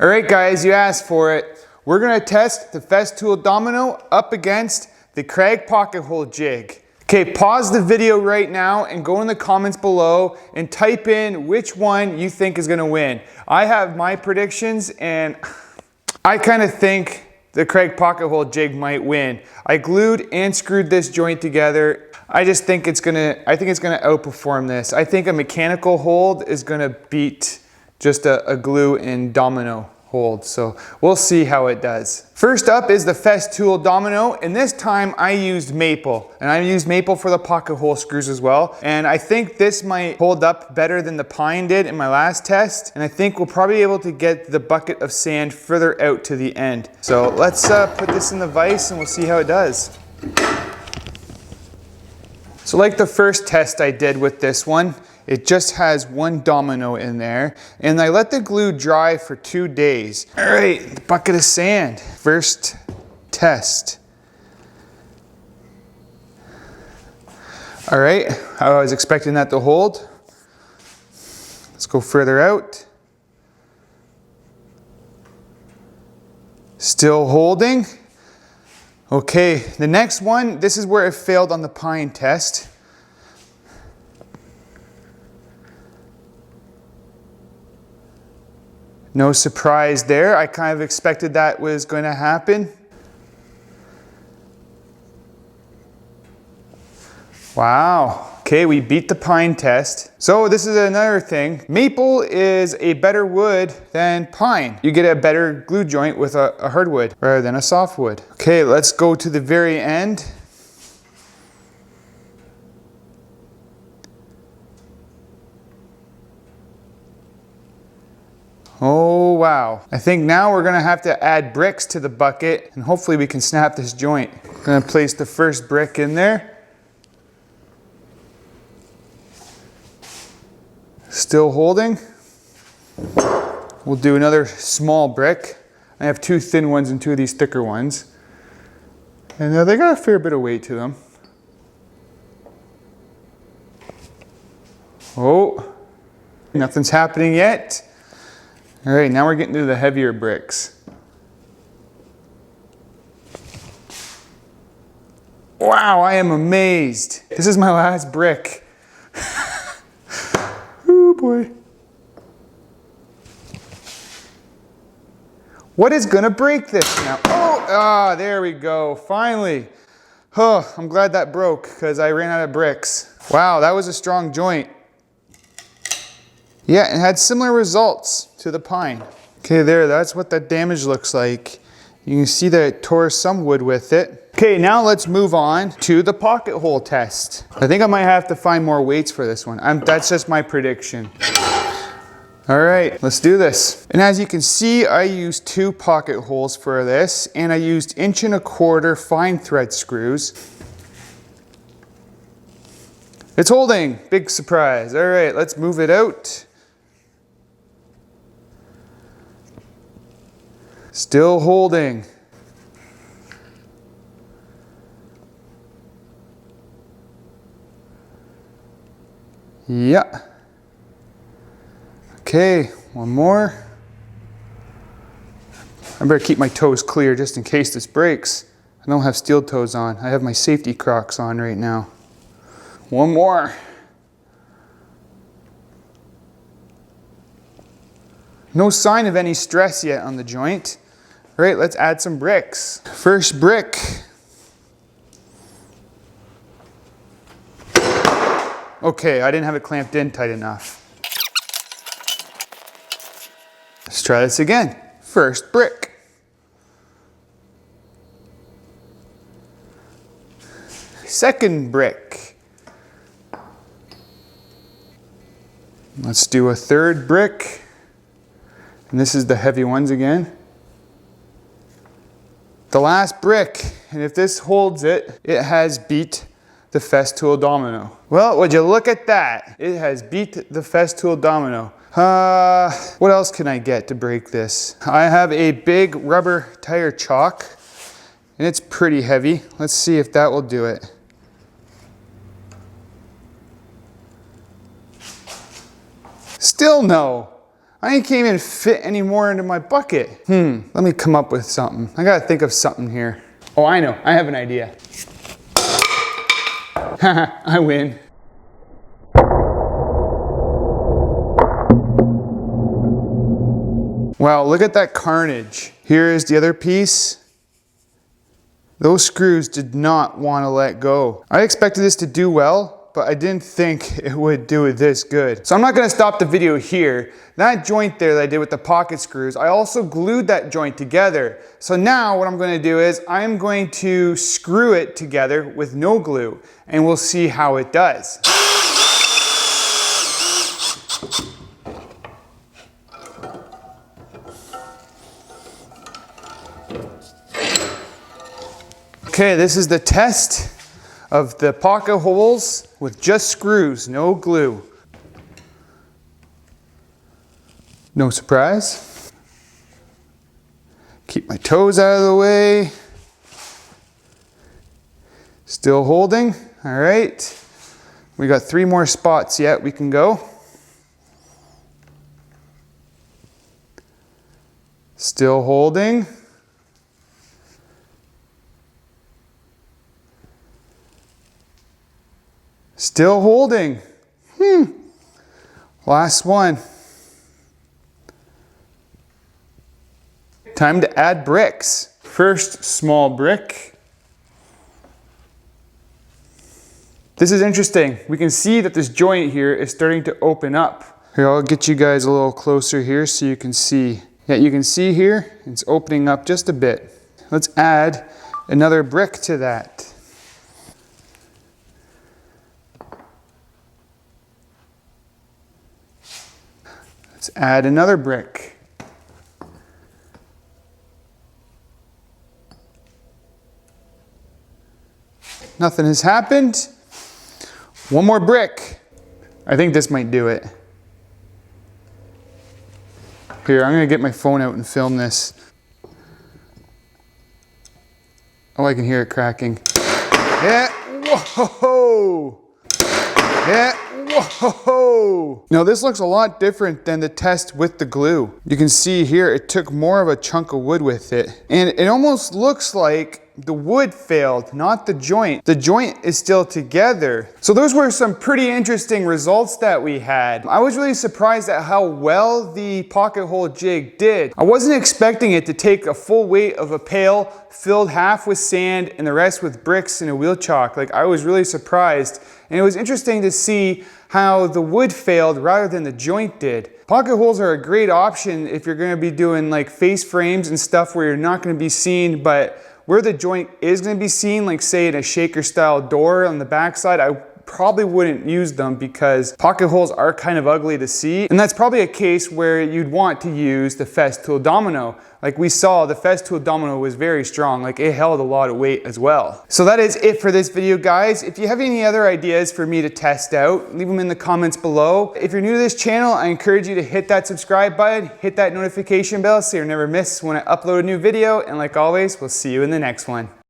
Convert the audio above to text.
All right guys, you asked for it. We're gonna test the Festool Domino up against the Kreg Pocket Hole Jig. Okay, pause the video right now and go in the comments below and type in which one you think is gonna win. I have my predictions and I kind of think the Kreg Pocket Hole Jig might win. I glued and screwed this joint together. I just think it's gonna outperform this. I think a mechanical hold is gonna beat just a glue and domino hold. So we'll see how it does. First up is the Festool Domino, and this time I used maple, and I used maple for the pocket hole screws as well. And I think this might hold up better than the pine did in my last test. And I think we'll probably be able to get the bucket of sand further out to the end. So let's put this in the vise and we'll see how it does. So like the first test I did with this one, it just has one domino in there, and I let the glue dry for 2 days. All right, the bucket of sand, first test. All right, I was expecting that to hold. Let's go further out. Still holding. Okay, the next one, this is where it failed on the pine test. No surprise there. I kind of expected that was going to happen. Wow. Okay, we beat the pine test. So this is another thing. Maple is a better wood than pine. You get a better glue joint with a hardwood rather than a softwood. Okay, let's go to the very end. Oh wow. I think now we're gonna have to add bricks to the bucket and hopefully we can snap this joint. I'm gonna place the first brick in there. Still holding. We'll do another small brick. I have 2 thin ones and 2 of these thicker ones. And they got a fair bit of weight to them. Oh, nothing's happening yet. All right, now we're getting to the heavier bricks. Wow, I am amazed. This is my last brick. Oh boy. What is gonna break this now? Oh, there we go, finally. Oh, I'm glad that broke because I ran out of bricks. Wow, that was a strong joint. Yeah, it had similar results to the pine. Okay, that's what that damage looks like. You can see that it tore some wood with it. Okay, now let's move on to the pocket hole test. I think I might have to find more weights for this one. That's just my prediction. All right, let's do this. And as you can see, I used 2 pocket holes for this, and I used 1¼ fine thread screws. It's holding, big surprise. All right, let's move it out. Still holding. Yeah. Okay, one more. I better keep my toes clear just in case this breaks. I don't have steel toes on. I have my safety Crocs on right now. One more. No sign of any stress yet on the joint. All right, let's add some bricks. First brick. Okay, I didn't have it clamped in tight enough. Let's try this again. First brick. Second brick. Let's do a third brick. And this is the heavy ones again. The last brick, and if this holds it, it has beat the Festool Domino. Well, would you look at that? It has beat the Festool Domino. What else can I get to break this? I have a big rubber tire chalk, and it's pretty heavy. Let's see if that will do it. Still no. I can't even fit any more into my bucket. Let me come up with something. I gotta think of something here. Oh, I know, I have an idea. Haha, I win. Wow, look at that carnage. Here is the other piece. Those screws did not want to let go. I expected this to do well, but I didn't think it would do it this good. So I'm not gonna stop the video here. That joint there that I did with the pocket screws, I also glued that joint together. So now what I'm gonna do is I'm going to screw it together with no glue, and we'll see how it does. Okay, this is the test of the pocket holes with just screws, no glue. No surprise. Keep my toes out of the way. Still holding, all right. We got 3 more spots yet we can go. Still holding. Still holding. Last one. Time to add bricks. First small brick. This is interesting. We can see that this joint here is starting to open up. Here, I'll get you guys a little closer here so you can see. Yeah, you can see here, it's opening up just a bit. Let's add another brick to that. Let's add another brick. Nothing has happened. One more brick. I think this might do it. Here, I'm gonna get my phone out and film this. Oh, I can hear it cracking. Yeah, whoa! Yeah, whoa! Now this looks a lot different than the test with the glue. You can see here, it took more of a chunk of wood with it. And it almost looks like the wood failed, not the joint. The joint is still together. So those were some pretty interesting results that we had. I was really surprised at how well the pocket hole jig did. I wasn't expecting it to take a full weight of a pail filled half with sand and the rest with bricks and a wheel chock. Like, I was really surprised. And it was interesting to see how the wood failed rather than the joint did. Pocket holes are a great option if you're gonna be doing like face frames and stuff where you're not gonna be seen, but where the joint is going to be seen, like say in a shaker style door on the backside, I probably wouldn't use them because pocket holes are kind of ugly to see. And that's probably a case where you'd want to use the Festool Domino. Like we saw, the Festool Domino was very strong, like it held a lot of weight as well. So that is it for this video, guys. If you have any other ideas for me to test out, leave them in the comments below. If you're new to this channel, I encourage you to hit that subscribe button, hit that notification bell so you're never miss when I upload a new video. And like always, we'll see you in the next one.